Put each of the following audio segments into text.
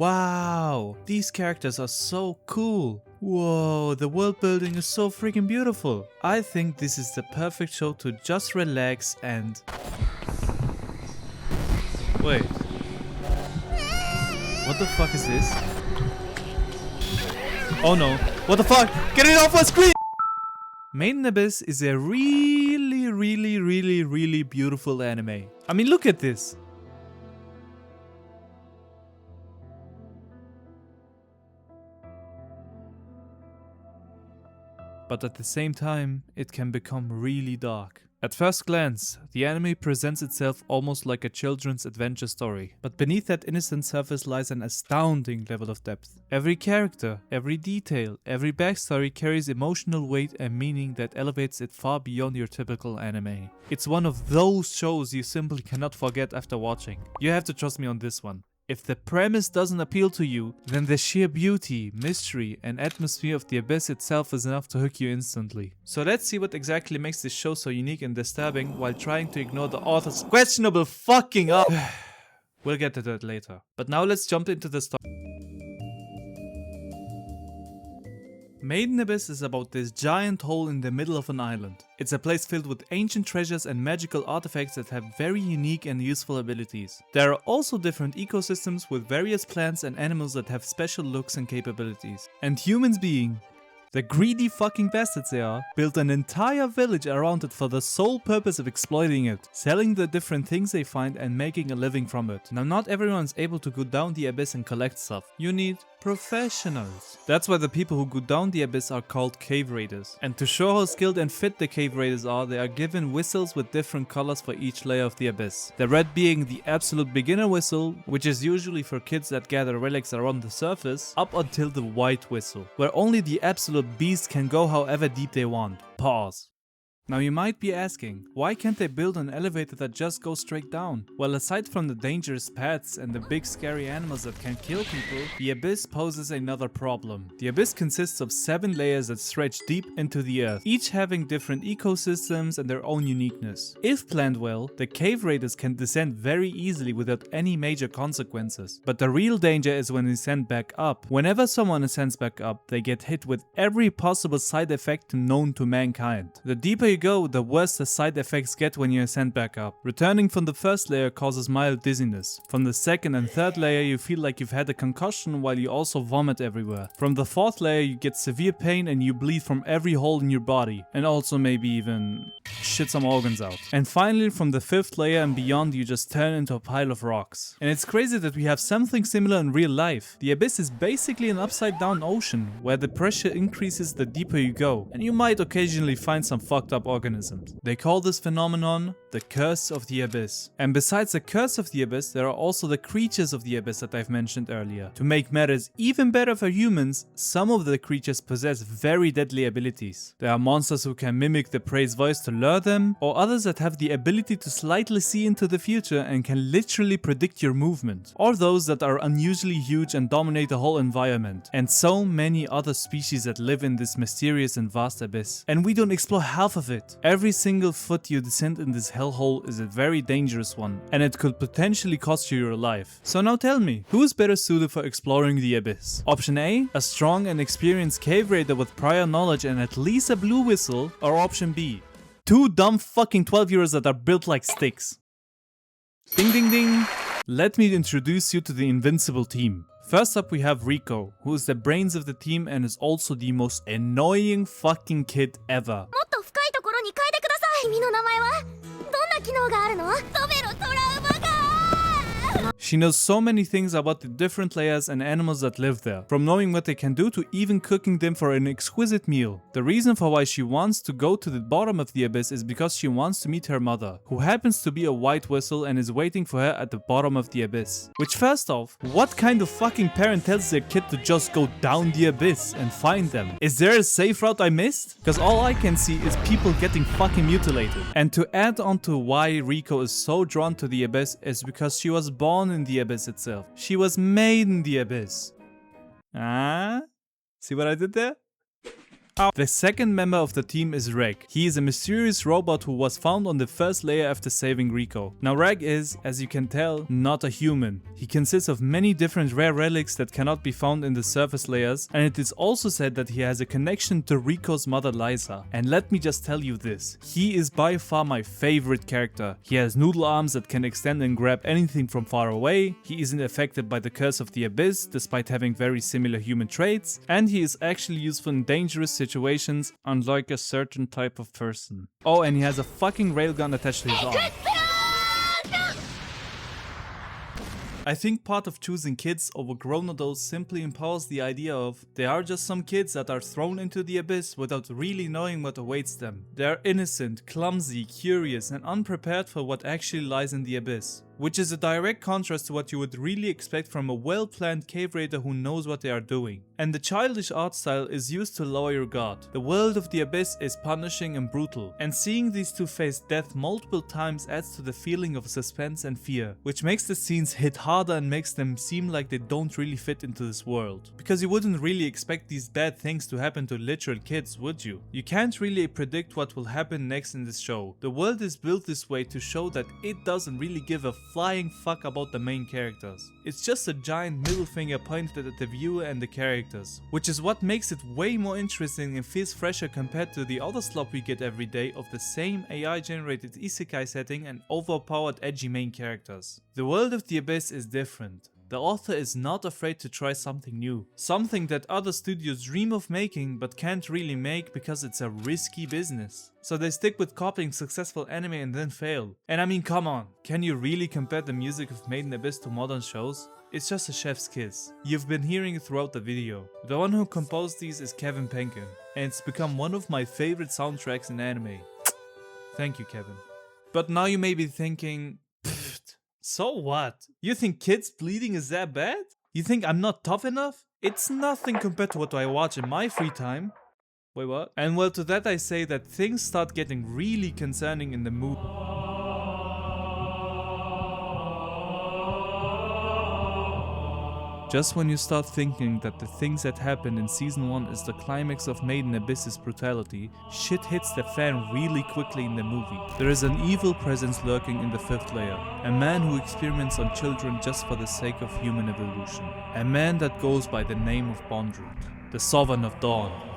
Wow, these characters are so cool. Whoa, the world building is so freaking beautiful. I think this is the perfect show to just relax and... Wait. What the fuck is this? Oh no. What the fuck? Get it off my screen! Made in Abyss is a really beautiful anime. I mean, look at this. But at the same time, it can become really dark. At first glance, the anime presents itself almost like a children's adventure story, but beneath that innocent surface lies an astounding level of depth. Every character, every detail, every backstory carries emotional weight and meaning that elevates it far beyond your typical anime. It's one of those shows you simply cannot forget after watching. You have to trust me on this one. If the premise doesn't appeal to you, then the sheer beauty, mystery, and atmosphere of the Abyss itself is enough to hook you instantly. So let's see what exactly makes this show so unique and disturbing while trying to ignore the author's questionable fucking up. We'll get to that later. But now let's jump into the story. Made in Abyss is about this giant hole in the middle of an island. It's a place filled with ancient treasures and magical artifacts that have very unique and useful abilities. There are also different ecosystems with various plants and animals that have special looks and capabilities. And humans being the greedy fucking bastards they are, built an entire village around it for the sole purpose of exploiting it, selling the different things they find and making a living from it. Now not everyone's able to go down the abyss and collect stuff. You need professionals. That's why the people who go down the abyss are called cave raiders. And to show how skilled and fit the cave raiders are, they are given whistles with different colors for each layer of the abyss. The red being the absolute beginner whistle, which is usually for kids that gather relics around the surface, up until the white whistle, where only the absolute beasts can go however deep they want. Pause. Now you might be asking, why can't they build an elevator that just goes straight down? Well, aside from the dangerous paths and the big scary animals that can kill people, the Abyss poses another problem. The Abyss consists of 7 layers that stretch deep into the earth, each having different ecosystems and their own uniqueness. If planned well, the cave raiders can descend very easily without any major consequences. But the real danger is when they ascend back up. Whenever someone ascends back up, they get hit with every possible side effect known to mankind. The deeper you go, the worse the side effects get when you ascend back up. Returning from the first layer causes mild dizziness. From the second and third layer you feel like you've had a concussion while you also vomit everywhere. From the fourth layer you get severe pain and you bleed from every hole in your body. And also maybe even shit some organs out. And finally from the fifth layer and beyond you just turn into a pile of rocks. And it's crazy that we have something similar in real life. The Abyss is basically an upside down ocean where the pressure increases the deeper you go. And you might occasionally find some fucked up organisms. They call this phenomenon the Curse of the Abyss. And besides the Curse of the Abyss, there are also the creatures of the Abyss that I've mentioned earlier. To make matters even better for humans, some of the creatures possess very deadly abilities. There are monsters who can mimic the prey's voice to lure them, or others that have the ability to slightly see into the future and can literally predict your movement. Or those that are unusually huge and dominate the whole environment. And so many other species that live in this mysterious and vast abyss. And we don't explore half of it. Every single foot you descend in this hellhole is a very dangerous one, and it could potentially cost you your life. So now tell me, who is better suited for exploring the abyss? Option A, a strong and experienced cave raider with prior knowledge and at least a blue whistle, or option B, 2 dumb fucking 12-year-olds that are built like sticks. Ding ding ding! Let me introduce you to the invincible team. First up we have Rico, who is the brains of the team and is also the most annoying fucking kid ever. She knows so many things about the different layers and animals that live there, from knowing what they can do to even cooking them for an exquisite meal. The reason for why she wants to go to the bottom of the abyss is because she wants to meet her mother, who happens to be a white whistle and is waiting for her at the bottom of the abyss. Which first off, what kind of fucking parent tells their kid to just go down the abyss and find them? Is there a safe route I missed? Because all I can see is people getting fucking mutilated. And to add on to why Rico is so drawn to the abyss is because she was born in the abyss itself. She was made in the abyss. Ah? See what I did there? The second member of the team is Reg. He is a mysterious robot who was found on the first layer after saving Rico. Now Reg is, as you can tell, not a human. He consists of many different rare relics that cannot be found in the surface layers, and it is also said that he has a connection to Rico's mother Liza. And let me just tell you this, he is by far my favorite character. He has noodle arms that can extend and grab anything from far away, he isn't affected by the curse of the abyss despite having very similar human traits, and he is actually useful in dangerous situations, unlike a certain type of person. Oh, and he has a fucking railgun attached to his arm. I think part of choosing kids over grown adults simply empowers the idea of they are just some kids that are thrown into the abyss without really knowing what awaits them. They are innocent, clumsy, curious, and unprepared for what actually lies in the abyss. Which is a direct contrast to what you would really expect from a well-planned cave raider who knows what they are doing. And the childish art style is used to lower your guard. The world of the abyss is punishing and brutal, and seeing these two face death multiple times adds to the feeling of suspense and fear, which makes the scenes hit harder and makes them seem like they don't really fit into this world. Because you wouldn't really expect these bad things to happen to literal kids, would you? You can't really predict what will happen next in this show. The world is built this way to show that it doesn't really give a flying fuck about the main characters. It's just a giant middle finger pointed at the viewer and the characters, which is what makes it way more interesting and feels fresher compared to the other slop we get every day of the same AI generated isekai setting and overpowered edgy main characters. The world of the abyss is different. The author is not afraid to try something new, something that other studios dream of making but can't really make because it's a risky business. So they stick with copying successful anime and then fail. And I mean, come on, can you really compare the music of Made in Abyss to modern shows? It's just a chef's kiss. You've been hearing it throughout the video. The one who composed these is Kevin Penkin, and it's become one of my favorite soundtracks in anime. Thank you, Kevin. But now you may be thinking, so what? You think kids bleeding is that bad? You think I'm not tough enough? It's nothing compared to what I watch in my free time. Wait, what? And well, to that I say that things start getting really concerning in the movie. Just when you start thinking that the things that happened in season 1 is the climax of Made in Abyss's brutality, shit hits the fan really quickly in the movie. There is an evil presence lurking in the 5th layer, a man who experiments on children just for the sake of human evolution. A man that goes by the name of Bondrewd, the Sovereign of Dawn.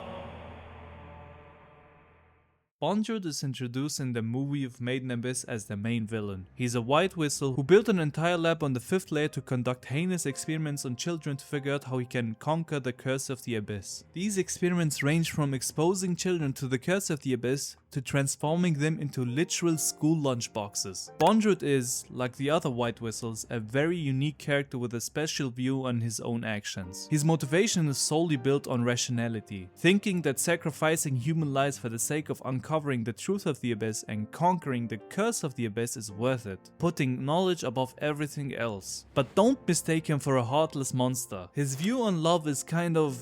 Bondrewd is introduced in the movie of Made in Abyss as the main villain. He's a white whistle who built an entire lab on the 5th layer to conduct heinous experiments on children to figure out how he can conquer the curse of the abyss. These experiments range from exposing children to the curse of the abyss to transforming them into literal school lunchboxes. Bondrewd is, like the other white whistles, a very unique character with a special view on his own actions. His motivation is solely built on rationality, thinking that sacrificing human lives for the sake of uncovering the truth of the abyss and conquering the curse of the abyss is worth it, putting knowledge above everything else. But don't mistake him for a heartless monster. His view on love is kind of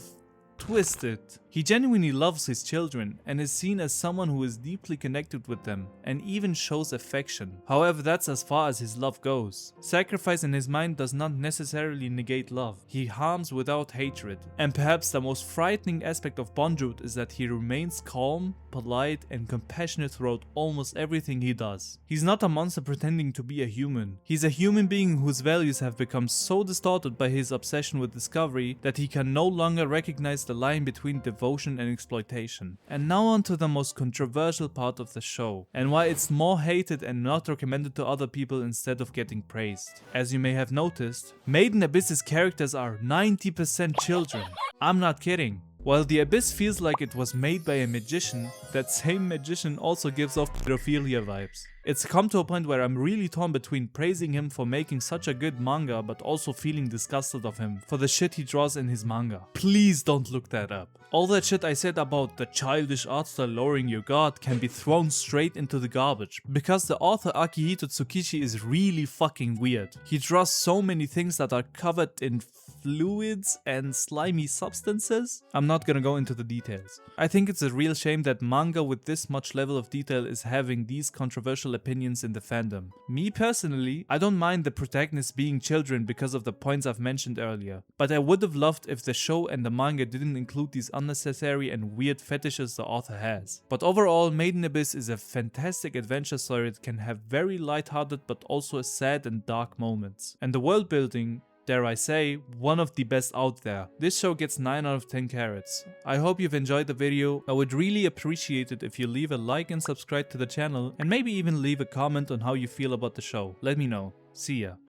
twisted. He genuinely loves his children and is seen as someone who is deeply connected with them and even shows affection. However, that's as far as his love goes. Sacrifice in his mind does not necessarily negate love. He harms without hatred. And perhaps the most frightening aspect of Bondrewd is that he remains calm, polite, and compassionate throughout almost everything he does. He's not a monster pretending to be a human. He's a human being whose values have become so distorted by his obsession with discovery that he can no longer recognize the line between devotion and exploitation. And now on to the most controversial part of the show, and why it's more hated and not recommended to other people instead of getting praised. As you may have noticed, Made in Abyss's characters are 90% children. I'm not kidding. While the Abyss feels like it was made by a magician, that same magician also gives off pedophilia vibes. It's come to a point where I'm really torn between praising him for making such a good manga but also feeling disgusted of him for the shit he draws in his manga. Please don't look that up. All that shit I said about the childish art style lowering your guard can be thrown straight into the garbage, because the author Akihito Tsukishi is really fucking weird. He draws so many things that are covered in fluids and slimy substances. I'm not gonna go into the details. I think it's a real shame that manga with this much level of detail is having these controversial controversial opinions in the fandom. Me personally, I don't mind the protagonists being children because of the points I've mentioned earlier, but I would have loved if the show and the manga didn't include these unnecessary and weird fetishes the author has. But overall, Made in Abyss is a fantastic adventure story that can have very lighthearted but also sad and dark moments. And the world building, dare I say, one of the best out there. This show gets 9 out of 10 carrots. I hope you've enjoyed the video. I would really appreciate it if you leave a like and subscribe to the channel, and maybe even leave a comment on how you feel about the show. Let me know. See ya.